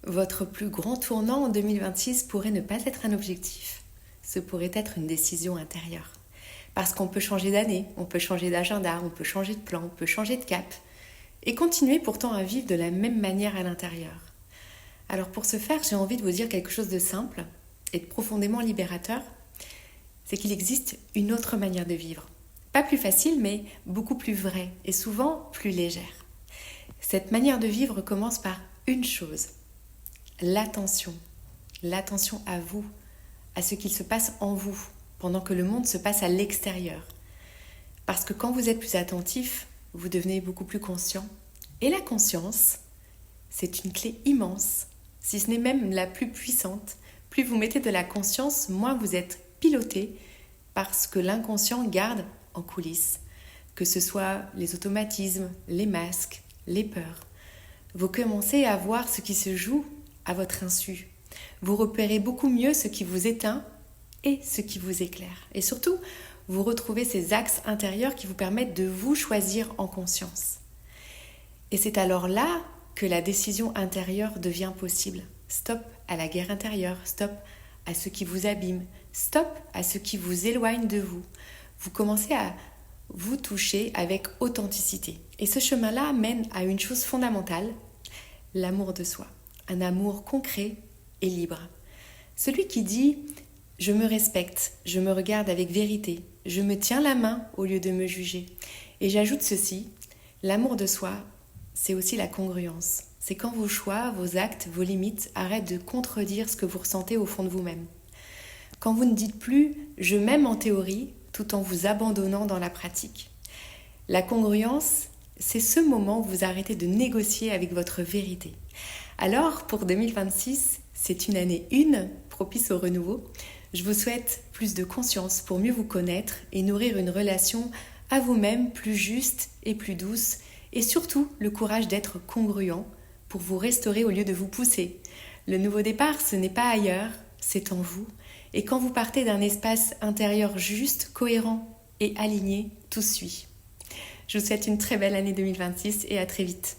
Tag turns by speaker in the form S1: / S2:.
S1: Votre plus grand tournant en 2026 pourrait ne pas être un objectif. Ce pourrait être une décision intérieure. Parce qu'on peut changer d'année, on peut changer d'agenda, on peut changer de plan, on peut changer de cap. Et continuer pourtant à vivre de la même manière à l'intérieur. Alors pour ce faire, j'ai envie de vous dire quelque chose de simple et de profondément libérateur. C'est qu'il existe une autre manière de vivre. Pas plus facile, mais beaucoup plus vraie et souvent plus légère. Cette manière de vivre commence par une chose, l'attention. L'attention à vous, à ce qu'il se passe en vous, pendant que le monde se passe à l'extérieur. Parce que quand vous êtes plus attentif, vous devenez beaucoup plus conscient. Et la conscience, c'est une clé immense, si ce n'est même la plus puissante. Plus vous mettez de la conscience, moins vous êtes piloté par ce que l'inconscient garde en coulisses. Que ce soit les automatismes, les masques, les peurs. Vous commencez à voir ce qui se joue à votre insu. Vous repérez beaucoup mieux ce qui vous éteint et ce qui vous éclaire. Et surtout, vous retrouvez ces axes intérieurs qui vous permettent de vous choisir en conscience. Et c'est alors là que la décision intérieure devient possible. Stop à la guerre intérieure, stop à ce qui vous abîme, stop à ce qui vous éloigne de vous. Vous commencez à vous toucher avec authenticité. Et ce chemin-là mène à une chose fondamentale, l'amour de soi. Un amour concret et libre. Celui qui dit « je me respecte, je me regarde avec vérité, je me tiens la main au lieu de me juger ». Et j'ajoute ceci, l'amour de soi, c'est aussi la congruence. C'est quand vos choix, vos actes, vos limites arrêtent de contredire ce que vous ressentez au fond de vous-même. Quand vous ne dites plus « je m'aime en théorie » tout en vous abandonnant dans la pratique. La congruence, c'est ce moment où vous arrêtez de négocier avec votre vérité. Alors, pour 2026, c'est une année 1, propice au renouveau. Je vous souhaite plus de conscience pour mieux vous connaître et nourrir une relation à vous-même plus juste et plus douce, et surtout le courage d'être congruent pour vous restaurer au lieu de vous pousser. Le nouveau départ, ce n'est pas ailleurs, c'est en vous. Et quand vous partez d'un espace intérieur juste, cohérent et aligné, tout suit. Je vous souhaite une très belle année 2026 et à très vite.